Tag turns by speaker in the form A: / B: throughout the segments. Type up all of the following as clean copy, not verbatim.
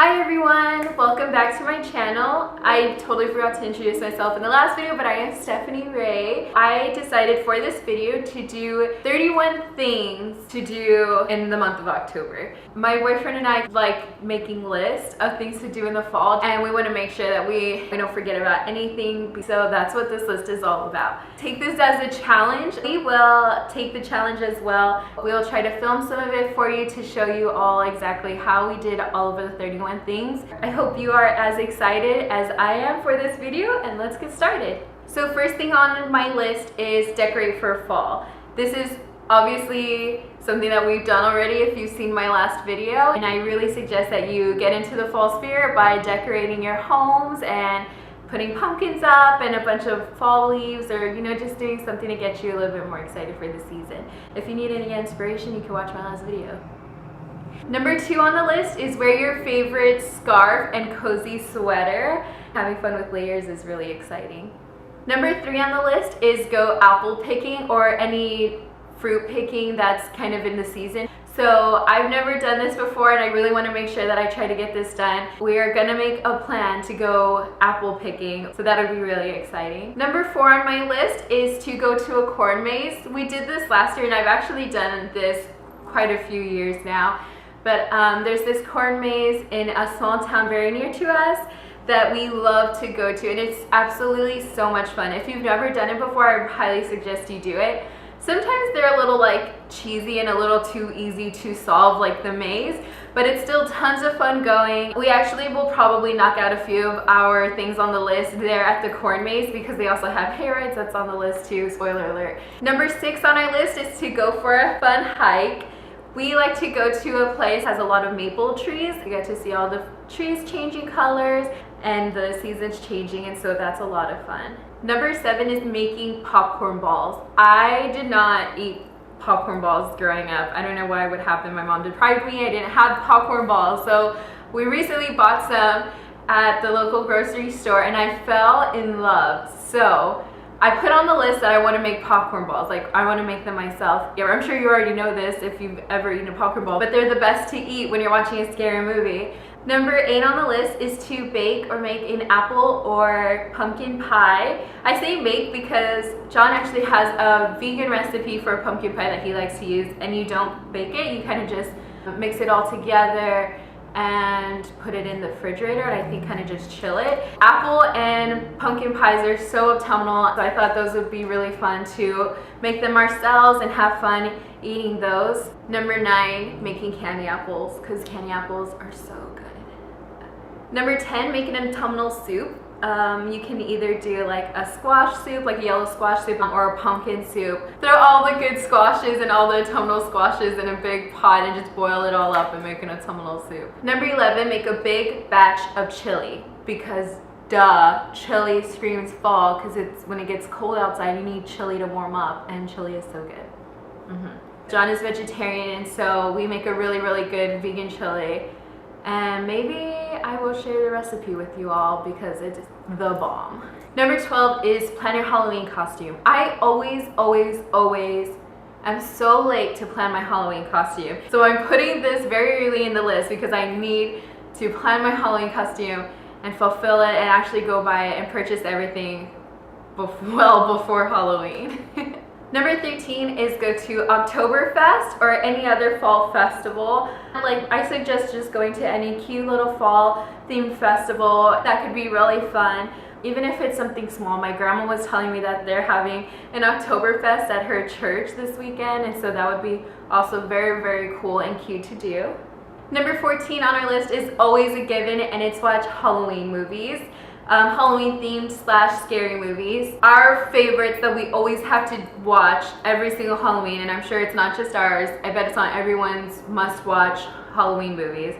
A: Hi everyone, welcome back to my channel. I totally forgot to introduce myself in the last video, but I am Stephanie-Rae. I decided for this video to do 31 things to do in the month of October. My boyfriend and I like making lists of things to do in the fall, and we want to make sure that we don't forget about anything, so that's what this list is all about. Take this as a challenge. We will take the challenge as well. We will try to film some of it for you to show you all exactly how we did all of the 31 things. I hope you are as excited as I am for this video, and let's get started. So first thing on my list is decorate for fall. This is obviously something that we've done already if you've seen my last video, and I really suggest that you get into the fall spirit by decorating your homes and putting pumpkins up and a bunch of fall leaves, or just doing something to get you a little bit more excited for the season. If you need any inspiration, you can watch my last video. Number 2 on the list is wear your favorite scarf and cozy sweater. Having fun with layers is really exciting. Number 3 on the list is go apple picking or any fruit picking that's kind of in the season. So I've never done this before, and I really want to make sure that I try to get this done. We are gonna make a plan to go apple picking, so that'll be really exciting. Number 4 on my list is to go to a corn maze. We did this last year, and I've actually done this quite a few years now. But there's this corn maze in a small town very near to us that we love to go to, and it's absolutely so much fun. If you've never done it before, I highly suggest you do it. Sometimes they're a little cheesy and a little too easy to solve, like the maze, but it's still tons of fun going. We actually will probably knock out a few of our things on the list there at the corn maze, because they also have hay rides that's on the list too, spoiler alert. Number 6 on our list is to go for a fun hike. We like to go to a place that has a lot of maple trees. You get to see all the trees changing colors and the seasons changing, and so that's a lot of fun. Number 7 is making popcorn balls. I did not eat popcorn balls growing up. I don't know why it would happen. My mom deprived me. I didn't have popcorn balls. So we recently bought some at the local grocery store, and I fell in love. So I put on the list that I want to make popcorn balls. I want to make them myself. Yeah, I'm sure you already know this if you've ever eaten a popcorn ball, but they're the best to eat when you're watching a scary movie. Number 8 on the list is to bake or make an apple or pumpkin pie. I say make because John actually has a vegan recipe for a pumpkin pie that he likes to use, and you don't bake it, you kind of just mix it all together and put it in the refrigerator, and I think kind of just chill it. Apple and pumpkin pies are so autumnal, so I thought those would be really fun to make them ourselves and have fun eating those. Number 9, making candy apples, because candy apples are so good. Number 10, making an autumnal soup. You can either do like a squash soup, like a yellow squash soup, or a pumpkin soup. Throw all the good squashes and all the autumnal squashes in a big pot and just boil it all up and make an autumnal soup. Number 11, make a big batch of chili, because duh, chili screams fall, because it's when it gets cold outside, you need chili to warm up, and chili is so good. John is vegetarian, and so we make a really, really good vegan chili. And maybe I will share the recipe with you all, because it's the bomb. Number 12 is plan your Halloween costume. I always am so late to plan my Halloween costume. So I'm putting this very early in the list because I need to plan my Halloween costume and fulfill it and actually go buy it and purchase everything well before Halloween. Number 13 is go to Oktoberfest or any other fall festival. I suggest just going to any cute little fall themed festival. That could be really fun, even if it's something small. My grandma was telling me that they're having an Oktoberfest at her church this weekend, and so that would be also very, very cool and cute to do. Number 14 on our list is always a given, and it's watch Halloween movies. Halloween themed / scary movies. Our favorites that we always have to watch every single Halloween, and I'm sure it's not just ours, I bet it's on everyone's must watch Halloween movies,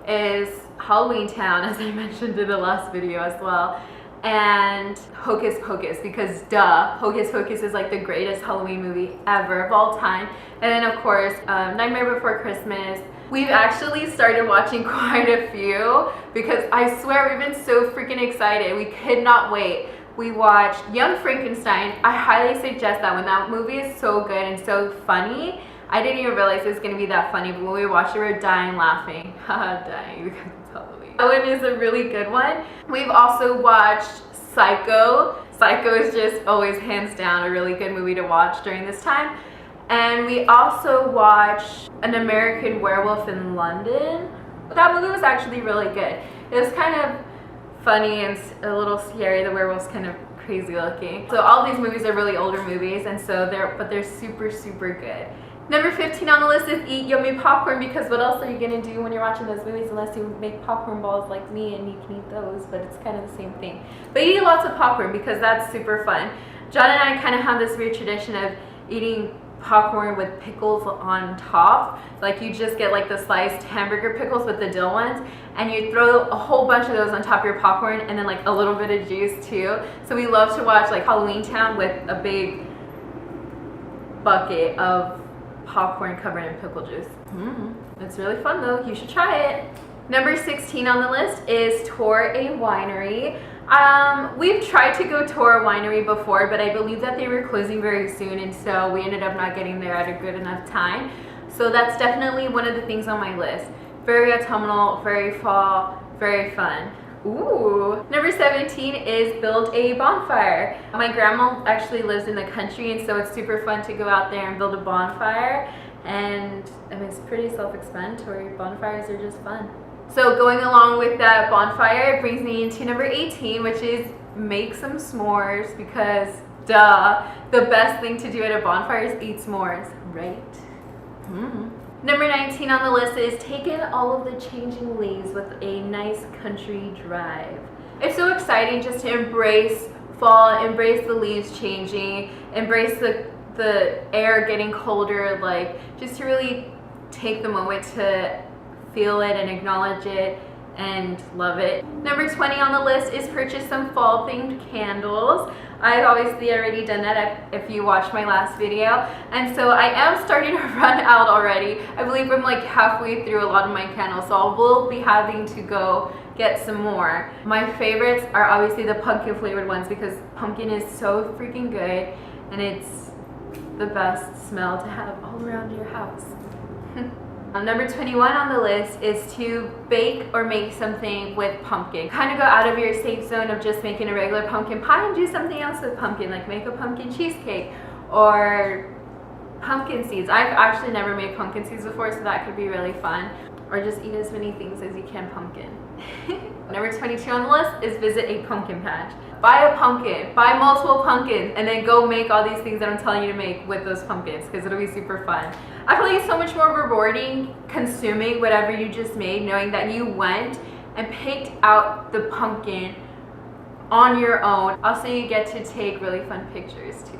A: is Halloween Town, as I mentioned in the last video as well, and Hocus Pocus, because duh, Hocus Pocus is like the greatest Halloween movie ever of all time. And then of course Nightmare Before Christmas. We've actually started watching quite a few, because I swear we've been so freaking excited. We could not wait. We watched Young Frankenstein. I highly suggest that one. That movie is so good and so funny. I didn't even realize it was going to be that funny, but when we watched it, we were dying laughing. Haha, dying, because it's Halloween. That one is a really good one. We've also watched Psycho. Psycho is just always hands down a really good movie to watch during this time. And we also watched An American Werewolf in London. That movie was actually really good. It was kind of funny and a little scary. The werewolf's kind of crazy looking. So all these movies are really older movies, and so they're super, super good. Number 15 on the list is eat yummy popcorn, because what else are you gonna do when you're watching those movies unless you make popcorn balls like me and you can eat those, but it's kind of the same thing. But eat lots of popcorn because that's super fun. John and I kind of have this weird tradition of eating popcorn with pickles on top. Like you just get like the sliced hamburger pickles with the dill ones, and you throw a whole bunch of those on top of your popcorn, and then like a little bit of juice too. So we love to watch like Halloween Town with a big bucket of popcorn covered in pickle juice. It's really fun though, you should try it. Number 16 on the list is tour a winery. We've tried to go tour a winery before, but I believe that they were closing very soon, and so we ended up not getting there at a good enough time. So that's definitely one of the things on my list. Very autumnal, very fall, very fun. Ooh. Number 17 is build a bonfire. My grandma actually lives in the country, and so it's super fun to go out there and build a bonfire. And I mean, it's pretty self-explanatory. Bonfires are just fun. So going along with that bonfire, it brings me into number 18, which is make some s'mores, because duh, the best thing to do at a bonfire is eat s'mores, right? Number 19 on the list is take in all of the changing leaves with a nice country drive. It's so exciting just to embrace fall, embrace the leaves changing, embrace the air getting colder, like just to really take the moment to feel it and acknowledge it and love it. Number 20 on the list is purchase some fall themed candles. I've obviously already done that if you watched my last video, and so I am starting to run out already. I believe I'm like halfway through a lot of my candles, so I will be having to go get some more. My favorites are obviously the pumpkin flavored ones, because pumpkin is so freaking good and it's the best smell to have all around your house. Number 21 on the list is to bake or make something with pumpkin. Kind of go out of your safe zone of just making a regular pumpkin pie and do something else with pumpkin, like make a pumpkin cheesecake or pumpkin seeds. I've actually never made pumpkin seeds before, so that could be really fun. Or just eat as many things as you can pumpkin. Number 22 on the list is visit a pumpkin patch. Buy a pumpkin, buy multiple pumpkins, and then go make all these things that I'm telling you to make with those pumpkins, because it'll be super fun. I feel like it's so much more rewarding consuming whatever you just made, knowing that you went and picked out the pumpkin on your own. Also, you get to take really fun pictures too.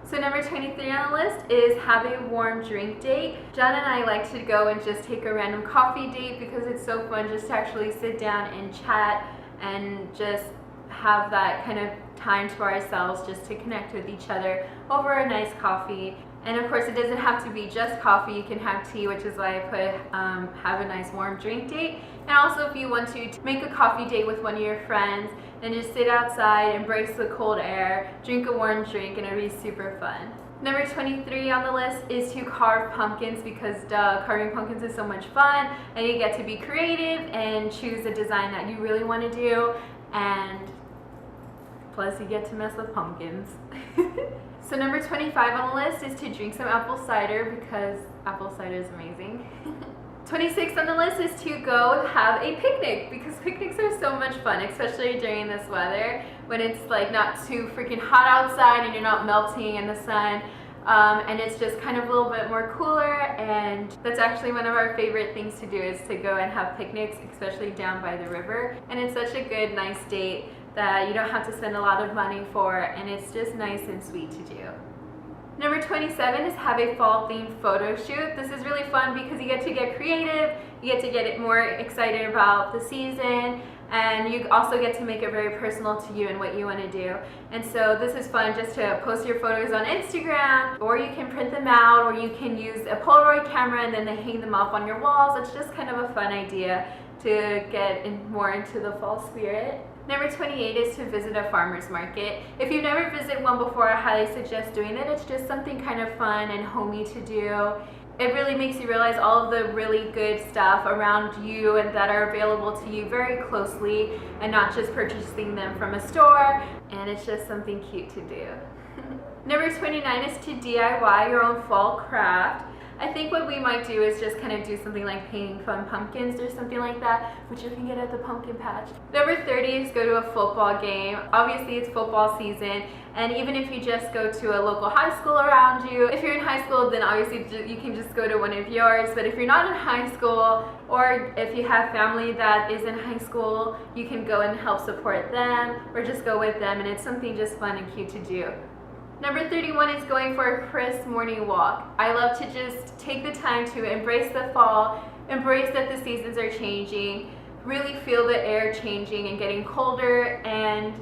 A: So number 23 on the list is have a warm drink date. John and I like to go and just take a random coffee date, because it's so fun just to actually sit down and chat and just have that kind of time to ourselves, just to connect with each other over a nice coffee. And of course, it doesn't have to be just coffee. You can have tea, which is why I put have a nice warm drink date. And also, if you want to make a coffee date with one of your friends, and just sit outside, embrace the cold air, drink a warm drink, and it'll be super fun. Number 23 on the list is to carve pumpkins, because duh, carving pumpkins is so much fun, and you get to be creative and choose a design that you really want to do, and plus you get to mess with pumpkins. So number 25 on the list is to drink some apple cider, because apple cider is amazing. 26 on the list is to go have a picnic, because picnics are so much fun, especially during this weather when it's like not too freaking hot outside and you're not melting in the sun, and it's just kind of a little bit more cooler. And that's actually one of our favorite things to do, is to go and have picnics, especially down by the river. And it's such a good, nice date that you don't have to spend a lot of money for, and it's just nice and sweet to do. Number 27 is have a fall themed photo shoot. This is really fun because you get to get creative, you get to get it more excited about the season, and you also get to make it very personal to you and what you want to do. And so this is fun just to post your photos on Instagram, or you can print them out, or you can use a Polaroid camera and then they hang them up on your walls. It's just kind of a fun idea to get more into the fall spirit. Number 28 is to visit a farmer's market. If you've never visited one before, I highly suggest doing it. It's just something kind of fun and homey to do. It really makes you realize all of the really good stuff around you and that are available to you very closely, and not just purchasing them from a store. And it's just something cute to do. Number 29 is to DIY your own fall craft. I think what we might do is just kind of do something like painting fun pumpkins or something like that, which you can get at the pumpkin patch. Number 30 is go to a football game. Obviously it's football season, and even if you just go to a local high school around you, if you're in high school, then obviously you can just go to one of yours. But if you're not in high school, or if you have family that is in high school, you can go and help support them, or just go with them, and it's something just fun and cute to do. Number 31 is going for a crisp morning walk. I love to just take the time to embrace the fall, embrace that the seasons are changing, really feel the air changing and getting colder, and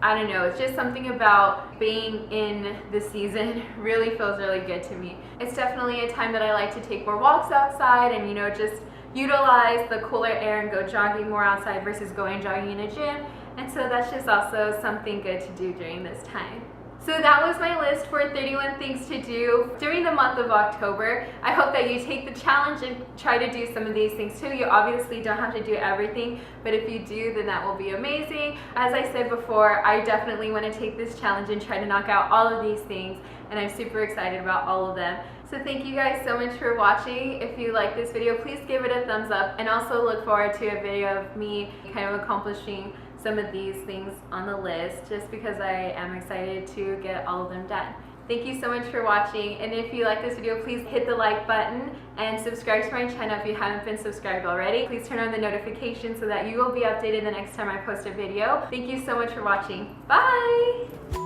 A: I don't know, it's just something about being in the season really feels really good to me. It's definitely a time that I like to take more walks outside and, you know, just utilize the cooler air and go jogging more outside versus going jogging in a gym. And so that's just also something good to do during this time. So that was my list for 31 things to do during the month of October. I hope that you take the challenge and try to do some of these things too. You obviously don't have to do everything, but if you do, then that will be amazing. As I said before, I definitely want to take this challenge and try to knock out all of these things, and I'm super excited about all of them. So thank you guys so much for watching. If you like this video, please give it a thumbs up, and also look forward to a video of me kind of accomplishing some of these things on the list, just because I am excited to get all of them done. Thank you so much for watching, and if you like this video, please hit the like button and subscribe to my channel if you haven't been subscribed already. Please turn on the notifications so that you will be updated the next time I post a video. Thank you so much for watching. Bye!